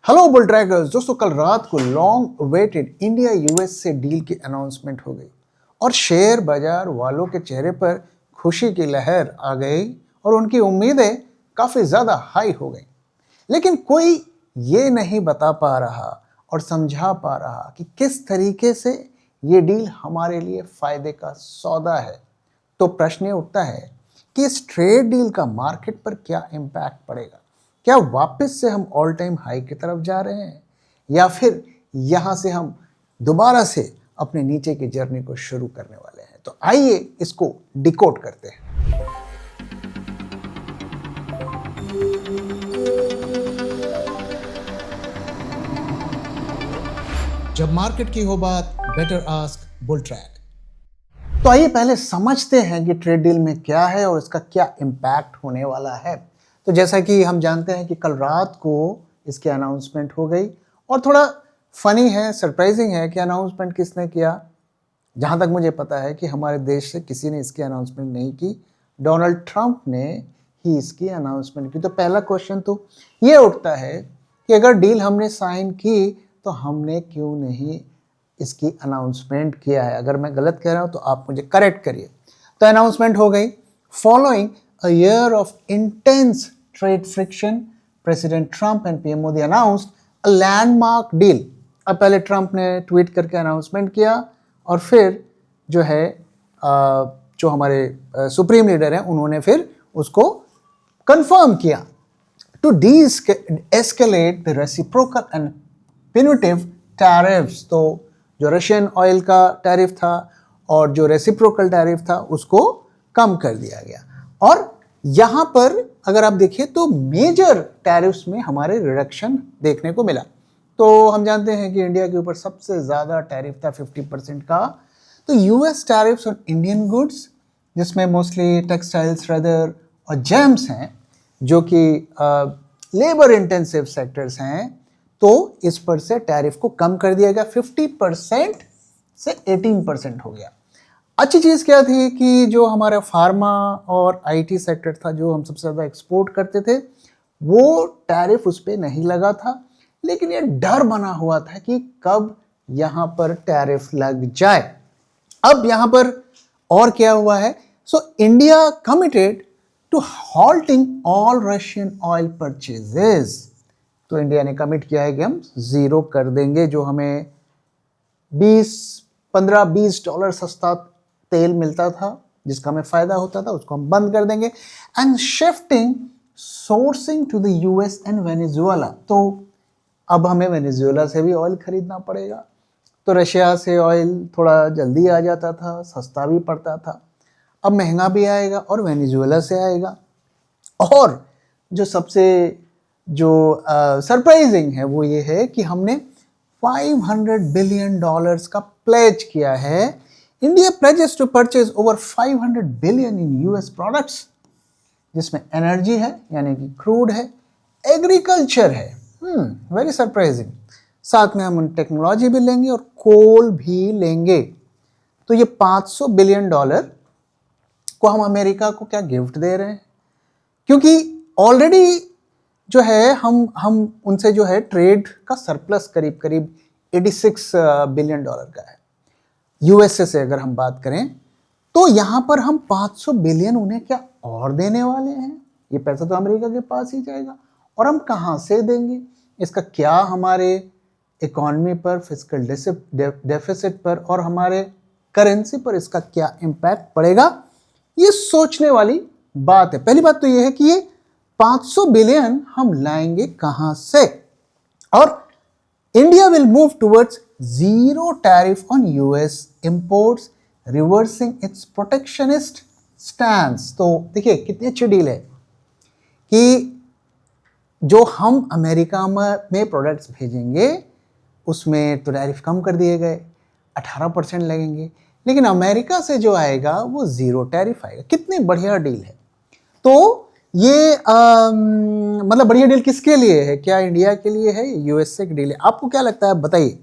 Hello bull trackers दोस्तों, कल रात को लॉन्ग अवेटेड इंडिया यूएस से डील की अनाउंसमेंट हो गई और शेयर बाजार वालों के चेहरे पर खुशी की लहर आ गई और उनकी उम्मीदें काफ़ी ज़्यादा हाई हो गई। लेकिन कोई ये नहीं बता पा रहा और समझा पा रहा कि किस तरीके से ये डील हमारे लिए फ़ायदे का सौदा है। तो प्रश्न ये उठता है कि इस ट्रेड डील का मार्केट पर क्या इम्पैक्ट पड़ेगा। क्या वापस से हम ऑल टाइम हाई की तरफ जा रहे हैं या फिर यहाँ से हम दोबारा से अपने नीचे की जर्नी को शुरू करने वाले हैं। तो आइए इसको डिकोड करते हैं। जब मार्केट की हो बात, बेटर आस्क बुल ट्रैक। तो आइए पहले समझते हैं कि ट्रेड डील में क्या है और इसका क्या इम्पैक्ट होने वाला है। तो जैसा कि हम जानते हैं कि कल रात को इसकी अनाउंसमेंट हो गई और थोड़ा फनी है, सरप्राइजिंग है कि अनाउंसमेंट किसने किया। जहाँ तक मुझे पता है कि हमारे देश से किसी ने इसकी अनाउंसमेंट नहीं की, डोनाल्ड ट्रंप ने ही इसकी अनाउंसमेंट की। तो पहला क्वेश्चन तो ये उठता है कि अगर डील हमने साइन की तो हमने क्यों नहीं इसकी अनाउंसमेंट किया है। अगर मैं गलत कह रहा हूँ तो आप मुझे करेक्ट करिए। तो अनाउंसमेंट हो गई following a year of intense trade friction, President Trump and PM Modi announced a landmark deal. अब पहले ट्रंप ने ट्वीट करके अनाउंसमेंट किया और फिर जो है जो हमारे सुप्रीम लीडर हैं उन्होंने फिर उसको कंफर्म किया। To de-escalate the reciprocal and punitive tariffs, तो जो रशियन ऑयल का टैरिफ था और जो रेसिप्रोकल टैरिफ था उसको कम कर दिया गया। और यहाँ पर अगर आप देखिए तो मेजर टैरिफ्स में हमारे रिडक्शन देखने को मिला। तो हम जानते हैं कि इंडिया के ऊपर सबसे ज़्यादा टैरिफ था 50% का। तो US tariffs on Indian goods, जिसमें मोस्टली टेक्सटाइल्स, लेदर और जेम्स हैं, जो कि लेबर इंटेंसिव सेक्टर्स हैं, तो इस पर से टैरिफ को कम कर दिया गया। 50% से 18% हो गया। अच्छी चीज़ क्या थी कि जो हमारा फार्मा और आईटी सेक्टर था, जो हम सबसे ज़्यादा एक्सपोर्ट करते थे, वो टैरिफ उस पर नहीं लगा था। लेकिन ये डर बना हुआ था कि कब यहाँ पर टैरिफ लग जाए। अब यहाँ पर और क्या हुआ है। So India committed to halting all Russian oil purchases. तो इंडिया ने कमिट किया है कि हम ज़ीरो कर देंगे जो हमें 15-20 डॉलर सस्ता तेल मिलता था, जिसका हमें फ़ायदा होता था, उसको हम बंद कर देंगे। And shifting sourcing to the US and Venezuela. तो अब हमें वेनेजुएला से भी ऑयल खरीदना पड़ेगा। तो रशिया से ऑयल थोड़ा जल्दी आ जाता था, सस्ता भी पड़ता था, अब महंगा भी आएगा और वेनेजुएला से आएगा। और जो सबसे सरप्राइजिंग है वो ये है कि हमने $500 बिलियन का प्लेज किया है। India pledges to purchase over 500 billion in US products, जिसमें एनर्जी है यानी कि क्रूड है, एग्रीकल्चर है, वेरी सरप्राइजिंग। साथ में हम टेक्नोलॉजी भी लेंगे और कोल भी लेंगे। तो ये $500 बिलियन को हम अमेरिका को क्या गिफ्ट दे रहे हैं, क्योंकि ऑलरेडी जो है हम उनसे जो है ट्रेड का सरप्लस करीब करीब $86 बिलियन का है। यूएसए से अगर हम बात करें तो यहाँ पर हम 500 बिलियन उन्हें क्या और देने वाले हैं। ये पैसा तो अमेरिका के पास ही जाएगा और हम कहाँ से देंगे। इसका क्या हमारे इकॉनमी पर, फिस्कल डेफिसिट पर और हमारे करेंसी पर इसका क्या इम्पैक्ट पड़ेगा, ये सोचने वाली बात है। पहली बात तो ये है कि ये 500 बिलियन हम लाएंगे कहाँ से। और India will move towards zero tariff on US imports, reversing its protectionist stance। तो देखिए कितनी अच्छी डील है कि जो हम अमेरिका में प्रोडक्ट्स भेजेंगे उसमें तो टैरिफ कम कर दिए गए, 18% लगेंगे, लेकिन अमेरिका से जो आएगा वो ज़ीरो टैरिफ आएगा। कितनी बढ़िया डील है। तो ये मतलब बढ़िया डील किसके लिए है, क्या इंडिया के लिए है, यूएसए की डील है? आपको क्या लगता है, बताइए।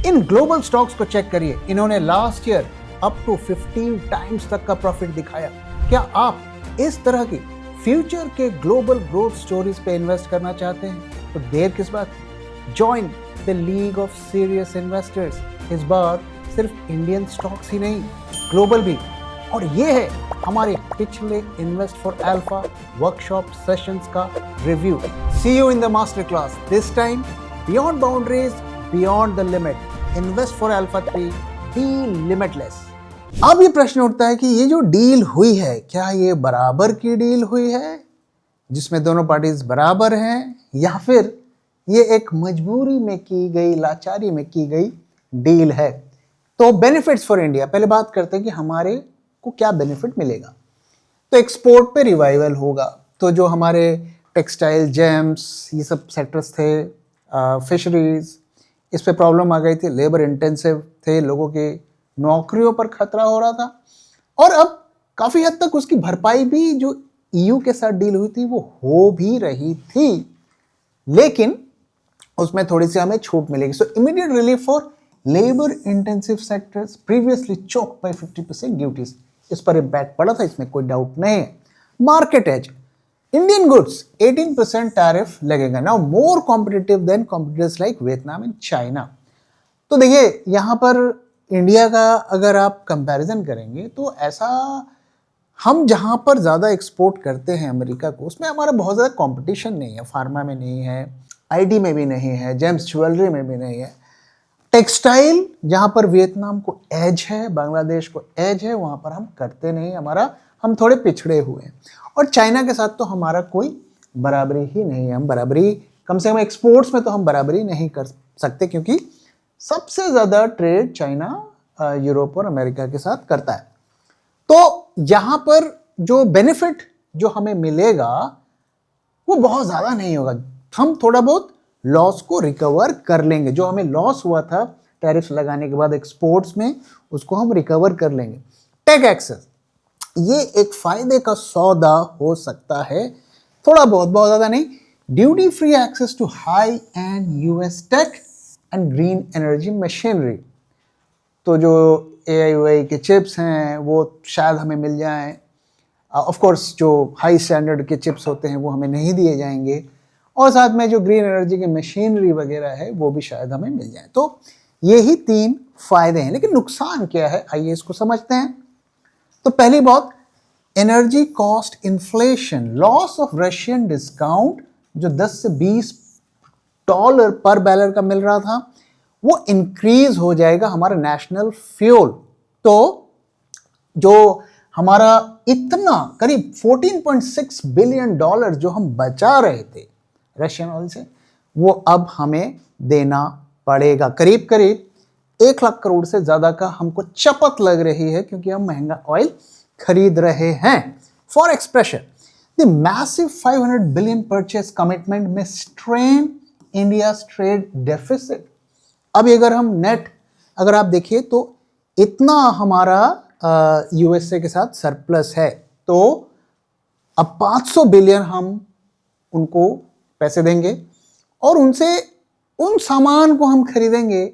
इन ग्लोबल स्टॉक्स को चेक करिए, इन्होंने last year up to 15 times तक का प्रॉफिट दिखाया। क्या आप इस तरह की फ्यूचर के ग्लोबल ग्रोथ स्टोरीज पे इन्वेस्ट करना चाहते हैं तो देर किस बात, join the league of serious investors. इस बार सिर्फ इंडियन स्टॉक्स ही नहीं, ग्लोबल भी। और ये है हमारे पिछले invest for alpha workshop sessions का review. See you in the master class, this time beyond boundaries, beyond the limit. Invest for alpha 3, be limitless. अब ये प्रश्न उठता है कि ये जो डील हुई है, क्या ये बराबर की डील हुई है जिसमें दोनों पार्टीज बराबर हैं, या फिर ये एक मजबूरी में की गई, लाचारी में की गई डील है। तो बेनिफिट्स फॉर इंडिया, पहले बात करते हैं कि हमारे को क्या बेनिफिट मिलेगा। तो एक्सपोर्ट पे रिवाइवल होगा, तो जो हमारे टेक्सटाइल, जेम्स, ये सब सेक्टर्स थे, फिशरीज, इस पे प्रॉब्लम आ गई थी, लेबर इंटेंसिव थे, लोगों की नौकरियों पर खतरा हो रहा था। और अब काफ़ी हद तक उसकी भरपाई भी जो ईयू के साथ डील हुई थी वो हो भी रही थी, लेकिन उसमें थोड़ी सी हमें छूट मिलेगी। So immediate relief for labour intensive sectors previously choked by 50% duties, इस पर इम्पैक्ट पड़ा था, इसमें कोई डाउट नहीं है। Market edge, Indian goods 18% tariff लगेगा, now more competitive than competitors like Vietnam and China. तो देखिए यहाँ पर इंडिया का अगर आप कंपैरिजन करेंगे तो ऐसा, हम जहाँ पर ज़्यादा एक्सपोर्ट करते हैं अमेरिका को, उसमें हमारा बहुत ज़्यादा कंपटीशन नहीं है। फार्मा में नहीं है, आईटी में भी नहीं है, जेम्स ज्वेलरी में भी नहीं है। टेक्सटाइल जहाँ पर वियतनाम को एज है, बांग्लादेश को एज है, वहाँ पर हम करते नहीं, हम थोड़े पिछड़े हुए हैं। और चाइना के साथ तो हमारा कोई बराबरी ही नहीं है, हम बराबरी, कम से कम एक्सपोर्ट्स में तो हम बराबरी नहीं कर सकते, क्योंकि सबसे ज़्यादा ट्रेड चाइना यूरोप और अमेरिका के साथ करता है। तो यहाँ पर जो बेनिफिट जो हमें मिलेगा वो बहुत ज़्यादा नहीं होगा, हम थोड़ा बहुत लॉस को रिकवर कर लेंगे। जो हमें लॉस हुआ था टैरिफ लगाने के बाद एक्सपोर्ट्स में, उसको हम रिकवर कर लेंगे। टेक एक्सेस, ये एक फायदे का सौदा हो सकता है, थोड़ा बहुत, बहुत ज़्यादा नहीं। Duty free access to high and US tech and green energy machinery, तो जो AI के चिप्स हैं वो शायद हमें मिल जाएं। ऑफ कोर्स जो हाई स्टैंडर्ड के चिप्स होते हैं वो हमें नहीं दिए जाएंगे, और साथ में जो ग्रीन एनर्जी की मशीनरी वगैरह है वो भी शायद हमें मिल जाए। तो ये ही 3 फायदे हैं, लेकिन नुकसान क्या है, आइए इसको समझते हैं। तो पहली बात, energy cost inflation, loss of Russian discount, जो 10 से $20 पर बैरल का मिल रहा था, वो इंक्रीज हो जाएगा हमारा नेशनल फ्यूल। तो जो हमारा इतना करीब $14.6 बिलियन जो हम बचा रहे थे रशियन ऑयल से, वो अब हमें देना पड़ेगा। करीब करीब 1 लाख करोड़ से ज़्यादा का हमको चपत लग रही है, क्योंकि हम महंगा ऑयल खरीद रहे हैं। For expression, the massive 500 billion purchase commitment में स्ट्रेन इंडियाज ट्रेड डेफिसिट। अब अगर हम नेट, अगर आप देखिए तो इतना हमारा यूएसए के साथ सरप्लस है, तो अब 500 बिलियन हम उनको पैसे देंगे और उनसे उन सामान को हम खरीदेंगे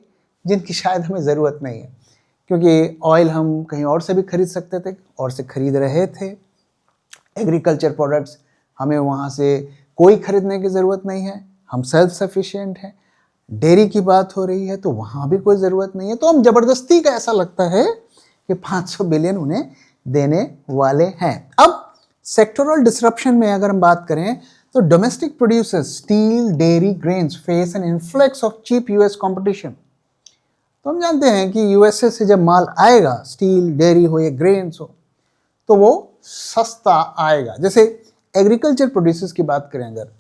जिनकी शायद हमें ज़रूरत नहीं है, क्योंकि ऑयल हम कहीं और से भी खरीद सकते थे और से खरीद रहे थे। एग्रीकल्चर प्रोडक्ट्स हमें वहाँ से कोई खरीदने की ज़रूरत नहीं है, हम सेल्फ सफिशिएंट हैं। डेयरी की बात हो रही है तो वहाँ भी कोई ज़रूरत नहीं है। तो हम ज़बरदस्ती का ऐसा लगता है कि 500 बिलियन उन्हें देने वाले हैं। अब सेक्टोरल डिसरप्शन में अगर हम बात करें तो domestic producers steel, dairy, grains face an influx of cheap US competition. तो हम जानते हैं कि यूएसए से जब माल आएगा, स्टील, डेयरी हो या ग्रेन्स हो, तो वो सस्ता आएगा। जैसे एग्रीकल्चर प्रोड्यूसर्स की बात करें अगर,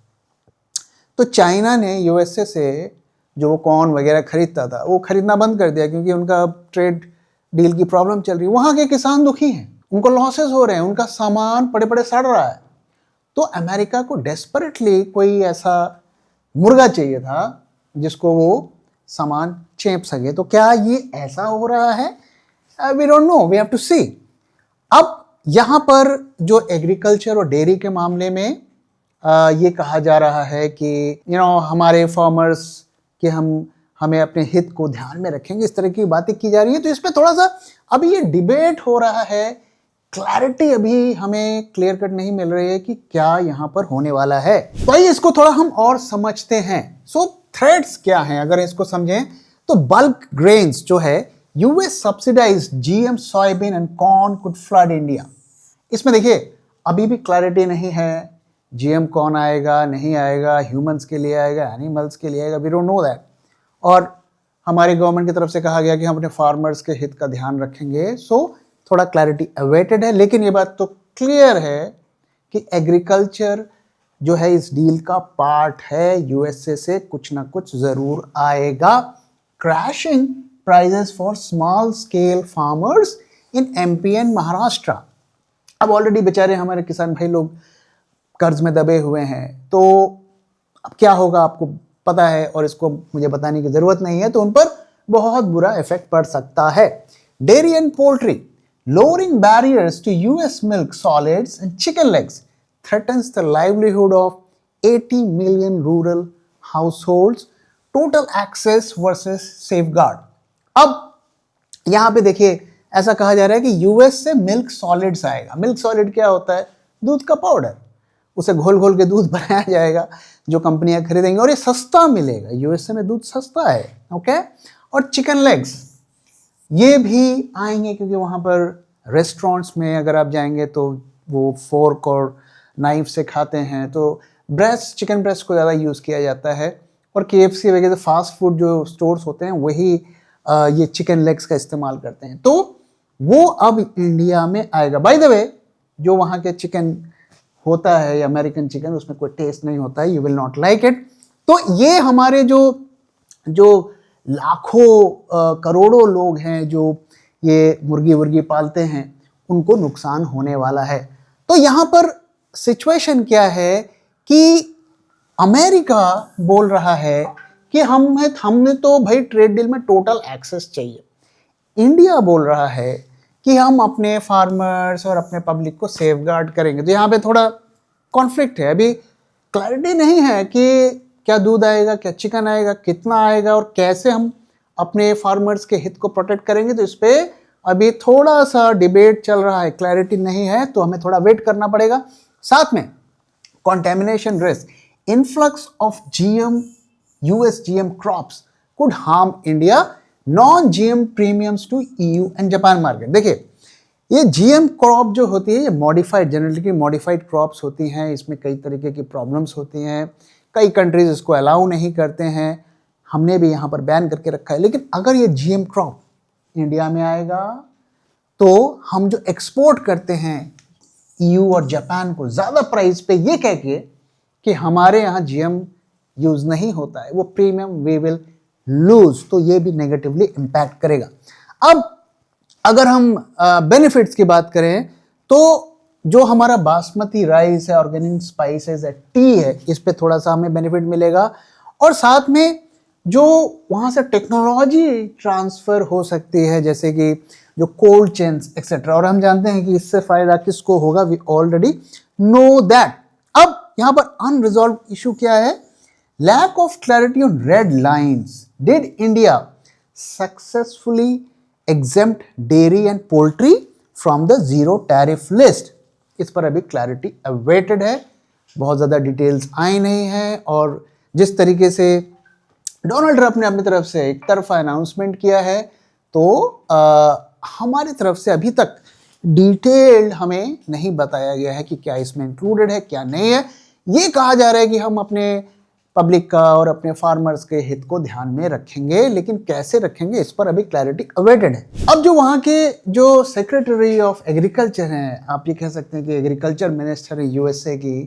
तो चाइना ने यूएसए से जो वो कॉर्न वगैरह खरीदता था वो खरीदना बंद कर दिया, क्योंकि उनका ट्रेड डील की प्रॉब्लम चल रही है। वहाँ के किसान दुखी हैं, उनको लॉसेस हो रहे हैं, उनका सामान पड़े पड़े सड़ रहा है। तो अमेरिका को डेस्परेटली कोई ऐसा मुर्गा चाहिए था जिसको वो सामान चेप सके। तो क्या ये ऐसा हो रहा है? We don't know, we have to see. अब यहाँ पर जो एग्रीकल्चर और डेयरी के मामले में ये कहा जा रहा है कि हमारे फार्मर्स कि हमें अपने हित को ध्यान में रखेंगे, इस तरह की बातें की जा रही है। तो इस पर थोड़ा सा अभी ये डिबेट हो रहा है क्लैरिटी अभी हमें क्लियर कट नहीं मिल रही है कि क्या यहाँ पर होने वाला है। तो आइए इसको थोड़ा हम और समझते हैं। सो थ्रेट्स क्या हैं, अगर इसको समझें तो बल्क ग्रेन्स जो है, US subsidise GM soybean and corn could flood India. इसमें देखिए अभी भी क्लैरिटी नहीं है, जीएम कौन आएगा नहीं आएगा, ह्यूमंस के लिए आएगा एनिमल्स के लिए आएगा, वी डोंट नो दैट। और हमारी गवर्नमेंट की तरफ से कहा गया कि हम अपने फार्मर्स के हित का ध्यान रखेंगे। सो थोड़ा क्लैरिटी अवेटेड है, लेकिन ये बात तो क्लियर है कि एग्रीकल्चर जो है इस डील का पार्ट है। यूएसए से कुछ ना कुछ जरूर आएगा। Crashing prices for small scale farmers in MP and Maharashtra. अब ऑलरेडी बेचारे हमारे किसान भाई लोग कर्ज में दबे हुए हैं, तो अब क्या होगा आपको पता है और इसको मुझे बताने की जरूरत नहीं है, तो उन पर बहुत बुरा इफेक्ट पड़ सकता है। Dairy and poultry, lowering barriers to US milk solids and chicken legs threatens the livelihood of 80 million rural households. Total access versus safeguard. अब यहां पे देखिए ऐसा कहा जा रहा है कि यूएस से मिल्क सॉलिड्स आएगा। मिल्क सॉलिड क्या होता है? दूध का पाउडर, उसे घोल घोल के दूध बनाया जाएगा जो कंपनियां खरीदेंगी, और ये सस्ता मिलेगा। यूएसए में दूध सस्ता है, ओके। और चिकन लेग्स ये भी आएंगे, क्योंकि वहाँ पर रेस्टोरेंट्स में अगर आप जाएंगे तो वो फोर्क और नाइफ से खाते हैं, तो ब्रेस्ट, चिकन ब्रेस्ट को ज़्यादा यूज़ किया जाता है। और केएफसी वगैरह फास्ट फूड जो स्टोर्स होते हैं वही ये चिकन लेग्स का इस्तेमाल करते हैं, तो वो अब इंडिया में आएगा। बाय द वे, जो वहाँ के चिकन होता है या अमेरिकन चिकन, उसमें कोई टेस्ट नहीं होता है, you will not like it. तो ये हमारे जो लाखों करोड़ों लोग हैं जो ये मुर्गी वर्गी पालते हैं, उनको नुकसान होने वाला है। तो यहाँ पर सिचुएशन क्या है कि अमेरिका बोल रहा है कि हमने तो भाई ट्रेड डील में टोटल एक्सेस चाहिए। इंडिया बोल रहा है कि हम अपने फार्मर्स और अपने पब्लिक को सेफगार्ड करेंगे। तो यहाँ पे थोड़ा कॉन्फ्लिक्ट है, अभी क्लैरिटी नहीं है कि क्या दूध आएगा, क्या चिकन आएगा, कितना आएगा और कैसे हम अपने फार्मर्स के हित को प्रोटेक्ट करेंगे। तो इस पर अभी थोड़ा सा डिबेट चल रहा है, क्लैरिटी नहीं है, तो हमें थोड़ा वेट करना पड़ेगा। साथ में contamination risk, influx of GM US GM crops could harm India, non GM premiums to EU and Japan market. देखिए ये जीएम क्रॉप जो होती है, ये मॉडिफाइड, जनरली मॉडिफाइड क्रॉप्स होती हैं, इसमें कई तरीके की प्रॉब्लम्स होती हैं, कई कंट्रीज इसको अलाउ नहीं करते हैं, हमने भी यहाँ पर बैन करके रखा है। लेकिन अगर ये जीएम क्रॉप इंडिया में आएगा तो हम जो एक्सपोर्ट करते हैं ईयू और जापान को ज़्यादा प्राइस पे, ये कह के कि हमारे यहाँ जीएम यूज़ नहीं होता है, वो प्रीमियम वी विल लूज, तो ये भी नेगेटिवली इम्पैक्ट करेगा। अब अगर हम बेनिफिट्स की बात करें तो जो हमारा बासमती राइस है, ऑर्गेनिक स्पाइसेस है, टी है, इस पे थोड़ा सा हमें बेनिफिट मिलेगा। और साथ में जो वहाँ से टेक्नोलॉजी ट्रांसफ़र हो सकती है, जैसे कि जो कोल्ड चेन्स एक्सेट्रा, और हम जानते हैं कि इससे फ़ायदा किसको होगा, वी ऑलरेडी नो दैट। अब यहाँ पर अनरिजॉल्व इशू क्या है? Lack of clarity on red lines. Did India successfully exempt dairy and poultry from the zero tariff list? इस पर अभी क्लैरिटी अवेटेड है, बहुत ज़्यादा डिटेल्स आई नहीं है। और जिस तरीके से डोनाल्ड ट्रंप ने अपनी तरफ से एक तरफा अनाउंसमेंट किया है, तो हमारी तरफ से अभी तक डिटेल्ड हमें नहीं बताया गया है कि क्या इसमें इंक्लूडेड है, क्या नहीं है। ये कहा जा रहा है कि हम अपने पब्लिक का और अपने फार्मर्स के हित को ध्यान में रखेंगे, लेकिन कैसे रखेंगे इस पर अभी क्लैरिटी अवेटेड है। अब जो वहाँ के जो सेक्रेटरी ऑफ एग्रीकल्चर हैं, आप ये कह सकते हैं कि एग्रीकल्चर मिनिस्टर है यूएसए की,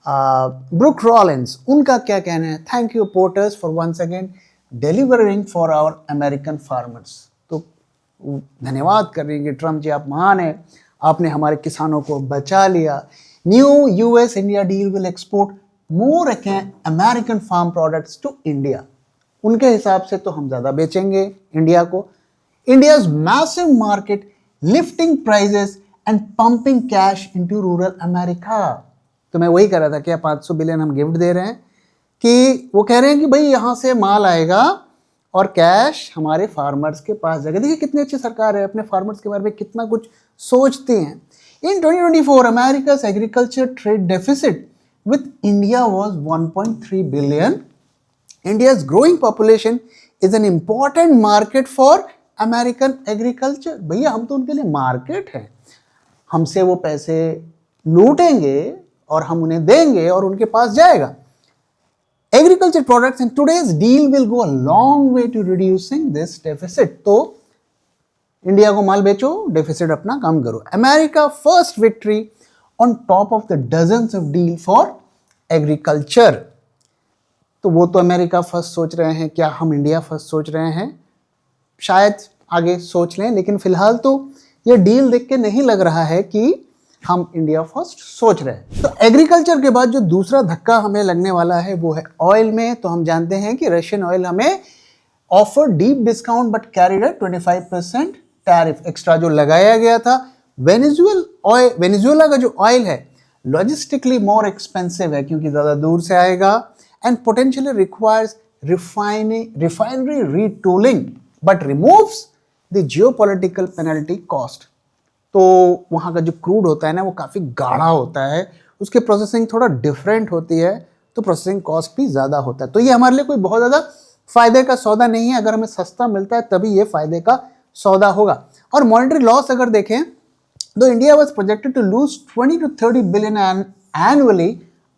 ब्रूक रॉलिंस, उनका क्या कहना है? Thank you POTUS for once again delivering for our American farmers. तो धन्यवाद कर रही हैं कि ट्रम्प जी आप महान हैं, आपने हमारे किसानों को बचा लिया। New US India deal will export more American farm products to India. उनके हिसाब से तो हम ज़्यादा बेचेंगे इंडिया को। India's massive market lifting prices and pumping cash into rural America. तो मैं वही कह रहा था कि 500 बिलियन हम गिफ्ट दे रहे हैं, कि वो कह रहे हैं कि भाई यहाँ से माल आएगा और कैश हमारे फार्मर्स के पास जाएगा। देखिए कितनी अच्छी सरकार है, अपने फार्मर्स के बारे में कितना कुछ सोचती हैं। In 2024, America's agriculture trade deficit with India was 1.3 billion. India's growing population is an important market for American agriculture. भैया हम तो उनके लिए मार्केट हैं, हमसे वो पैसे लूटेंगे और हम उन्हें देंगे और उनके पास जाएगा. Agriculture products in today's deal will go a long way to reducing this deficit. तो इंडिया को माल बेचो, डेफिसिट अपना कम करो. America first victory on top of the dozens of deal for agriculture. तो वो तो अमेरिका फर्स्ट सोच रहे हैं, क्या हम इंडिया फर्स्ट सोच रहे हैं? शायद आगे सोच लें, लेकिन फिलहाल तो ये डील देख के नहीं लग रहा है कि हम इंडिया फर्स्ट सोच रहे हैं. तो एग्रीकल्चर के बाद जो दूसरा धक्का हमें लगने वाला है वो है ऑयल में. तो हम जानते हैं कि रशियन ऑयल हमें offer deep discount but carried a 25% tariff extra जो लगाया गया था. वेनेजुएला का जो ऑयल है लॉजिस्टिकली मोर एक्सपेंसिव है क्योंकि ज़्यादा दूर से आएगा and potentially requires refinery retooling but removes the geopolitical penalty cost. तो वहाँ का जो क्रूड होता है ना वो काफ़ी गाढ़ा होता है, उसकी प्रोसेसिंग थोड़ा डिफरेंट होती है, तो प्रोसेसिंग कॉस्ट भी ज़्यादा होता है. तो ये हमारे लिए कोई बहुत ज़्यादा फ़ायदे का सौदा नहीं है. अगर हमें सस्ता मिलता है तभी ये फ़ायदे का सौदा होगा. और मॉनेटरी लॉस अगर देखें तो India was projected to lose 20 to 30 billion annually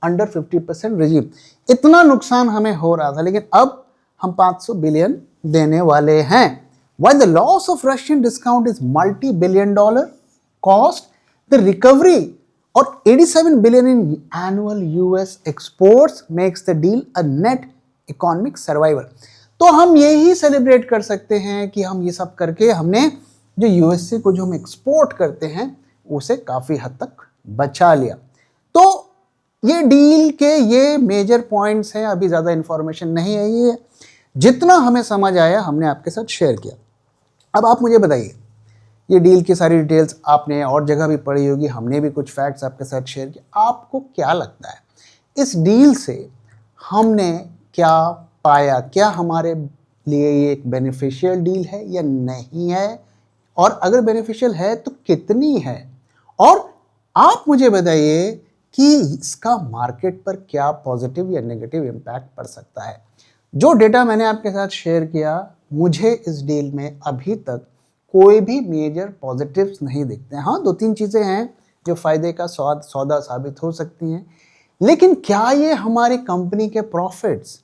under 50% regime. इतना नुकसान हमें हो रहा था, लेकिन अब हम 500 बिलियन देने वाले हैं. While the loss of Russian discount is multi-billion dollar cost, the recovery or 87 billion in annual US exports makes the deal a net economic survivor. तो हम यही सेलिब्रेट कर सकते हैं कि हम ये सब करके हमने जो यूएसए को जो हम एक्सपोर्ट करते हैं उसे काफ़ी हद तक बचा लिया. तो ये डील के ये मेजर पॉइंट्स हैं. अभी ज़्यादा इन्फॉर्मेशन नहीं है, ये जितना हमें समझ आया हमने आपके साथ शेयर किया. अब आप मुझे बताइए, ये डील की सारी डिटेल्स आपने और जगह भी पढ़ी होगी, हमने भी कुछ फैक्ट्स आपके साथ शेयर किए. आपको क्या लगता है इस डील से हमने क्या पाया? क्या हमारे लिए ये एक बेनिफिशियल डील है या नहीं है? और अगर बेनिफिशियल है तो कितनी है? और आप मुझे बताइए कि इसका मार्केट पर क्या पॉजिटिव या नेगेटिव इम्पैक्ट पड़ सकता है. जो डेटा मैंने आपके साथ शेयर किया, मुझे इस डील में अभी तक कोई भी मेजर पॉजिटिव्स नहीं दिखते हैं. हाँ, 2-3 चीज़ें हैं जो फ़ायदे का सौदा साबित हो सकती हैं, लेकिन क्या ये हमारी कंपनी के प्रॉफिट्स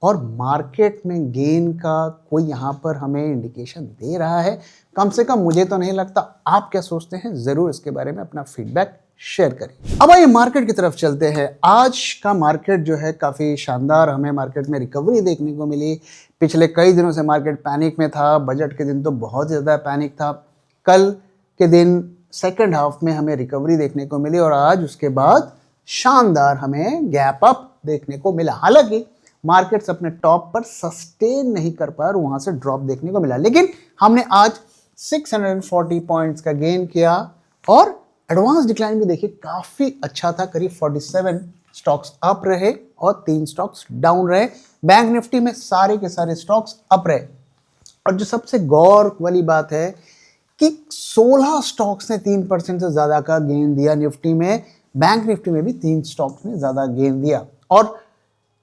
और मार्केट में गेन का कोई यहाँ पर हमें इंडिकेशन दे रहा है? कम से कम मुझे तो नहीं लगता. आप क्या सोचते हैं? ज़रूर इसके बारे में अपना फीडबैक शेयर करिए. अब आइए मार्केट की तरफ चलते हैं. आज का मार्केट जो है काफ़ी शानदार, हमें मार्केट में रिकवरी देखने को मिली. पिछले कई दिनों से मार्केट पैनिक में था. बजट के दिन तो बहुत ज़्यादा पैनिक था. कल के दिन सेकंड हाफ में हमें रिकवरी देखने को मिली और आज उसके बाद शानदार हमें गैप अप देखने को मिला. हालांकि मार्केट्स अपने टॉप पर सस्टेन नहीं कर पाए और वहाँ से ड्रॉप देखने को मिला, लेकिन हमने आज 640 पॉइंट्स का गेन किया और एडवांस डिक्लाइन भी देखिए काफ़ी अच्छा था. करीब 47 स्टॉक्स अप रहे और 3 स्टॉक्स डाउन रहे. बैंक निफ्टी में सारे के सारे स्टॉक्स अप रहे. और जो सबसे गौर वाली बात है कि 16 स्टॉक्स ने 3% से ज़्यादा का गेन दिया निफ्टी में. बैंक निफ्टी में भी 3 स्टॉक्स ने ज़्यादा गेन दिया और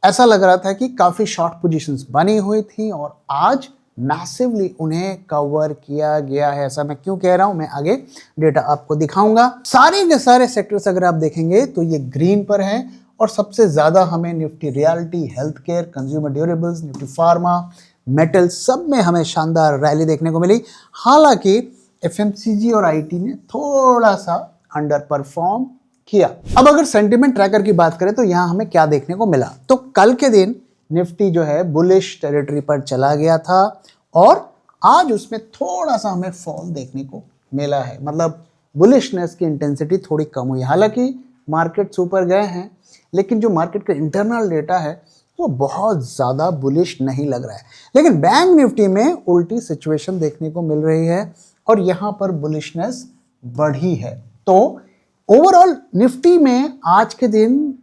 ऐसा लग रहा था कि काफ़ी शॉर्ट पोजीशंस बनी हुई थी और आज मैसिवली उन्हें कवर किया गया है. ऐसा मैं क्यों कह रहा हूं, मैं आगे डेटा आपको दिखाऊंगा. सारे के सारे सेक्टर्स अगर आप देखेंगे तो ये ग्रीन पर हैं और सबसे ज़्यादा हमें Nifty reality, health care, consumer durables, Nifty pharma, metal, सब में हमें शानदार रैली देखने को मिली. हालांकि एफएमसीजी और आईटी ने थोड़ा सा अंडर परफॉर्म किया. अब अगर सेंटिमेंट ट्रैकर की बात करें तो यहाँ हमें क्या देखने को मिला, तो कल के दिन निफ्टी जो है बुलिश टेरिटरी पर चला गया था और आज उसमें थोड़ा सा हमें फॉल देखने को मिला है. मतलब बुलिशनेस की इंटेंसिटी थोड़ी कम हुई. हालांकि मार्केट्स ऊपर गए हैं, लेकिन जो मार्केट का इंटरनल डेटा है वो बहुत ज़्यादा बुलिश नहीं लग रहा है. लेकिन बैंक निफ्टी में उल्टी सिचुएशन देखने को मिल रही है और यहाँ पर बुलिशनेस बढ़ी है. तो ओवरऑल निफ्टी में आज के दिन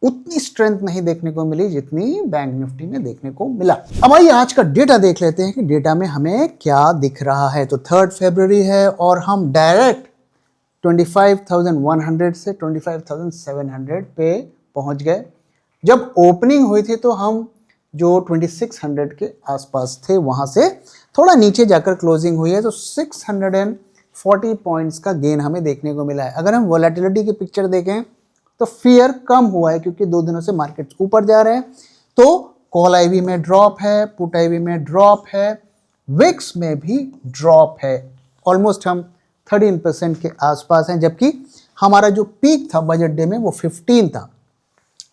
उतनी स्ट्रेंथ नहीं देखने को मिली जितनी बैंक निफ्टी में देखने को मिला. अब आइए आज का डेटा देख लेते हैं कि डेटा में हमें क्या दिख रहा है. तो 3 फरवरी है और हम डायरेक्ट 25,100 से 25,700 पे पहुंच गए। जब ओपनिंग हुई थी तो हम जो 2600 के आसपास थे वहां से थोड़ा नीचे जाकर क्लोजिंग हुई है, तो 640 पॉइंट्स का गेन हमें देखने को मिला है। अगर हम वोलेटिलिटी की पिक्चर देखें तो फियर कम हुआ है क्योंकि 2 दिनों से मार्केट्स ऊपर जा रहे हैं। तो कॉल आईवी में ड्रॉप है, पुट आईवी में ड्रॉप है, विक्स में भी ड्रॉप है। ऑलमोस्ट हम 13% के आसपास हैं, जबकि हमारा जो पीक था बजट डे में वो 15 था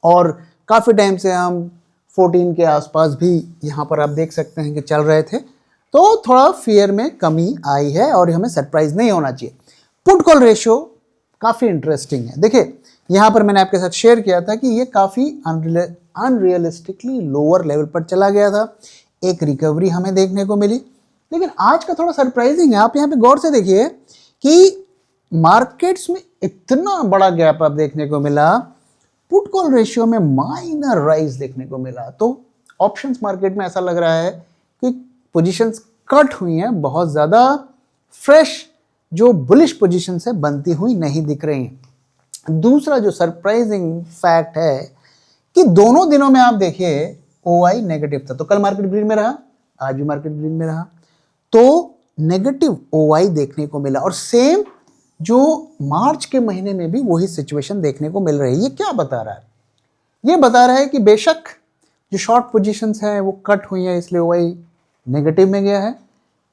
और काफ़ी टाइम से हम 14 के आसपास भी यहाँ पर आप देख सकते हैं कि चल रहे थे। तो थोड़ा फियर में कमी आई है और हमें सरप्राइज नहीं होना चाहिए। पुट कॉल रेशियो काफ़ी इंटरेस्टिंग है। देखिए यहाँ पर मैंने आपके साथ शेयर किया था कि ये काफ़ी अनरियलिस्टिकली लोअर लेवल पर चला गया था, एक रिकवरी हमें देखने को मिली। लेकिन आज का थोड़ा सरप्राइजिंग है। आप यहाँ पे गौर से देखिए कि मार्केट्स में इतना बड़ा गैप आप देखने को मिला, पुट कॉल रेशियो में माइनर राइज देखने को मिला। तो ऑप्शंस मार्केट में ऐसा लग रहा है कि पोजीशंस कट हुई हैं, बहुत ज़्यादा फ्रेश जो बुलिश पोजीशंस है बनती हुई नहीं दिख रही हैं। दूसरा जो सरप्राइजिंग फैक्ट है कि दोनों दिनों में आप देखिए ओआई नेगेटिव था। तो कल मार्केट ग्रीन में रहा, आज भी मार्केट ग्रीन में रहा, तो नेगेटिव ओआई देखने को मिला। और सेम जो मार्च के महीने में भी वही सिचुएशन देखने को मिल रही है। ये क्या बता रहा है? ये बता रहा है कि बेशक जो शॉर्ट पोजीशंस हैं वो कट हुई हैं, इसलिए ओआई नेगेटिव में गया है।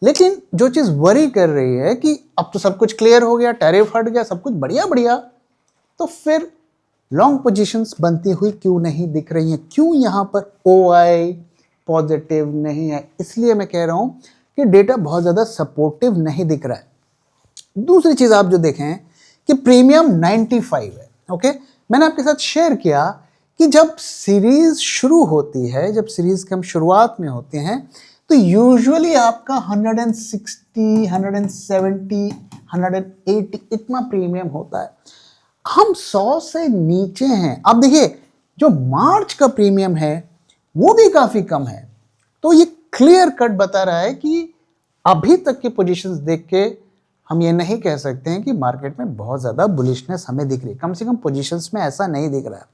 लेकिन जो चीज़ वरी कर रही है कि अब तो सब कुछ क्लियर हो गया, टैरिफ हट गया, सब कुछ बढ़िया बढ़िया, तो फिर लॉन्ग पोजीशंस बनती हुई क्यों नहीं दिख रही हैं? क्यों यहाँ पर ओआई पॉजिटिव नहीं है? इसलिए मैं कह रहा हूँ कि डेटा बहुत ज़्यादा सपोर्टिव नहीं दिख रहा है। दूसरी चीज़ आप जो देखें कि प्रीमियम 95 है। ओके, मैंने आपके साथ शेयर किया कि जब सीरीज शुरू होती है, जब सीरीज के हम शुरुआत में होते हैं, तो यूजुअली आपका 160, 170, 180 इतना प्रीमियम होता है। हम 100 से नीचे हैं। अब देखिए जो मार्च का प्रीमियम है वो भी काफ़ी कम है। तो ये क्लियर कट बता रहा है कि अभी तक की पोजीशंस देख के हम ये नहीं कह सकते हैं कि मार्केट में बहुत ज़्यादा बुलिशनेस हमें दिख रही है। कम से कम पोजीशंस में ऐसा नहीं दिख रहा है।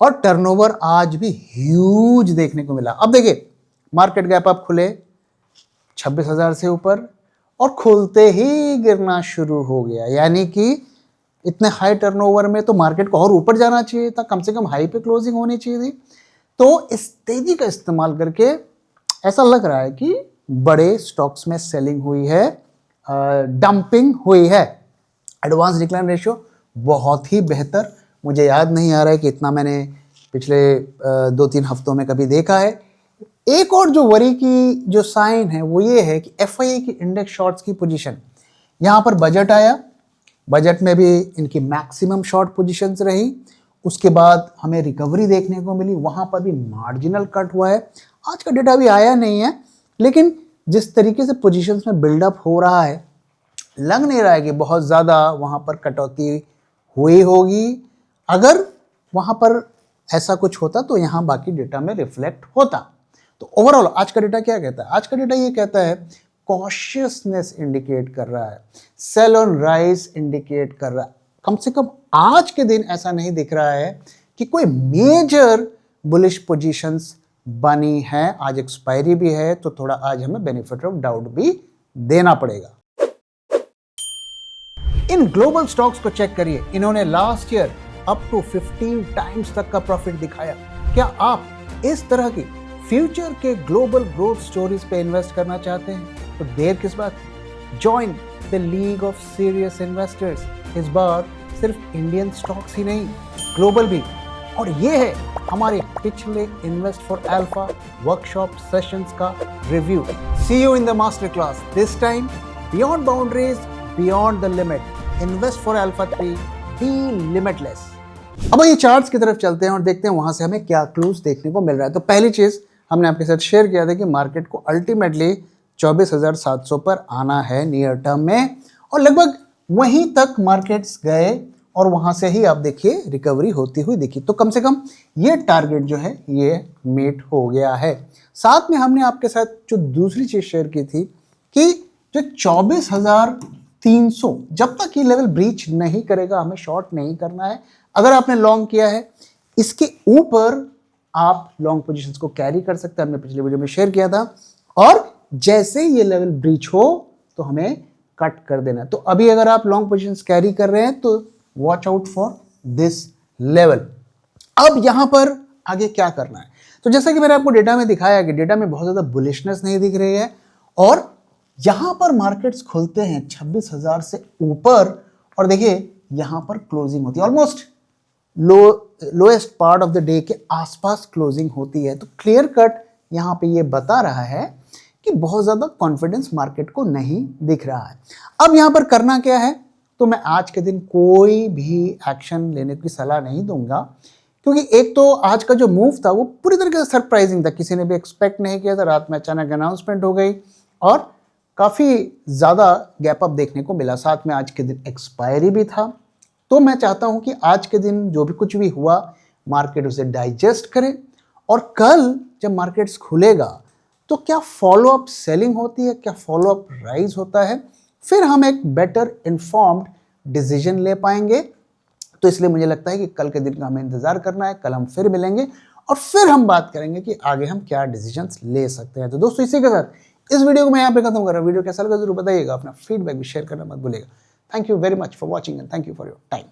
और टर्नओवर आज भी ह्यूज देखने को मिला। अब देखिए मार्केट गैप अप खुले 26,000 से ऊपर और खुलते ही गिरना शुरू हो गया। यानी कि इतने हाई टर्नओवर में तो मार्केट को और ऊपर जाना चाहिए था, कम से कम हाई पे क्लोजिंग होनी चाहिए थी। तो इस तेजी का इस्तेमाल करके ऐसा लग रहा है कि बड़े स्टॉक्स में सेलिंग हुई है, डंपिंग हुई है। एडवांस डिक्लाइन रेशियो बहुत ही बेहतर, मुझे याद नहीं आ रहा है कि इतना मैंने पिछले 2-3 हफ्तों में कभी देखा है। एक और जो वरी की जो साइन है वो ये है कि एफआईआई की इंडेक्स शॉर्ट्स की पोजीशन, यहाँ पर बजट आया, बजट में भी इनकी मैक्सिमम शॉर्ट पोजीशंस रही। उसके बाद हमें रिकवरी देखने को मिली, वहाँ पर भी मार्जिनल कट हुआ है। आज का डेटा भी आया नहीं है, लेकिन जिस तरीके से पोजीशंस में बिल्डअप हो रहा है, लग नहीं रहा है कि बहुत ज़्यादा वहाँ पर कटौती हुई होगी। अगर वहाँ पर ऐसा कुछ होता तो यहाँ बाकी डेटा में रिफ्लेक्ट होता। तो ओवरऑल आज का डेटा क्या कहता है? आज का डेटा ये कहता है कॉशियसनेस इंडिकेट कर रहा है, सेल ऑन राइज इंडिकेट कर रहा है। कम से कम आज के दिन ऐसा नहीं दिख रहा है कि कोई मेजर बुलिश पोजीशंस बनी है। आज एक्सपायरी भी है तो थोड़ा आज हमें बेनिफिट ऑफ डाउट भी देना पड़ेगा। इन ग्लोबल स्टॉक्स को चेक करिए, इन्होंने last year up to 15 times तक का प्रॉफिट दिखाया। क्या आप इस तरह की फ्यूचर के ग्लोबल ग्रोथ स्टोरीज पे इन्वेस्ट करना चाहते हैं? तो देर किस बात? Join the league of serious investors. इस बार सिर्फ इंडियन स्टॉक्स ही नहीं, ग्लोबल भी। और ये है हमारे पिछले invest for alpha workshop sessions का review. See you in the master class, this time beyond boundaries, beyond the limit. Invest for alpha 3, be limitless. अब ये चार्ट्स की तरफ चलते हैं और देखते हैं वहां से हमें क्या क्लूज देखने को मिल रहा है। तो पहली चीज हमने आपके साथ शेयर किया था कि मार्केट को अल्टीमेटली 24,700 पर आना है नियर टर्म में, और लगभग वहीं तक मार्केट्स गए और वहां से ही आप देखिए रिकवरी होती हुई दिखी। तो कम से कम ये टारगेट जो है ये मीट हो गया है। साथ में हमने आपके साथ जो दूसरी चीज शेयर की थी कि जो 300, जब तक ये लेवल ब्रीच नहीं करेगा हमें शॉर्ट नहीं करना है। अगर आपने लॉन्ग किया है, इसके ऊपर आप लॉन्ग पोजीशंस को कैरी कर सकते हैं, हमने पिछले वीडियो में शेयर किया था। और जैसे ये लेवल ब्रीच हो तो हमें कट कर देना है। तो अभी अगर आप लॉन्ग पोजीशंस कैरी कर रहे हैं तो watch out for this level. अब यहां पर आगे क्या करना है, तो जैसा कि मैंने आपको डेटा में दिखाया कि डेटा में बहुत ज्यादा बुलिशनेस नहीं दिख रही है और यहां पर मार्केट्स खुलते हैं 26,000 से ऊपर और देखिए यहां पर क्लोजिंग होती है almost lowest part of the day के आसपास क्लोजिंग होती है। तो क्लियर कट यहां पे ये बता रहा है कि बहुत ज्यादा कॉन्फिडेंस मार्केट को नहीं दिख रहा है। अब यहां पर करना क्या है, तो मैं आज के दिन कोई भी एक्शन लेने की सलाह नहीं दूंगा, क्योंकि एक तो आज का जो मूव था वो पूरी तरीके से सरप्राइजिंग था, किसी ने भी एक्सपेक्ट नहीं किया था। रात में अचानक अनाउंसमेंट हो गई और काफ़ी ज़्यादा गैप अप देखने को मिला, साथ में आज के दिन एक्सपायरी भी था। तो मैं चाहता हूं कि आज के दिन जो भी कुछ भी हुआ मार्केट उसे डाइजेस्ट करे और कल जब मार्केट्स खुलेगा तो क्या फॉलो अप सेलिंग होती है, क्या फॉलो अप राइज होता है, फिर हम एक बेटर इन्फॉर्म्ड डिसीजन ले पाएंगे। तो इसलिए मुझे लगता है कि कल के दिन का हमें इंतजार करना है। कल हम फिर मिलेंगे और फिर हम बात करेंगे कि आगे हम क्या डिसीजंस ले सकते हैं। तो दोस्तों इसी के साथ इस वीडियो को मैं यहाँ पे खत्म कर रहा हूँ। वीडियो कैसा लगा जरूर बताइएगा, अपना फीडबैक भी शेयर करना मत भूलिएगा। Thank you very much for watching and thank you for your time.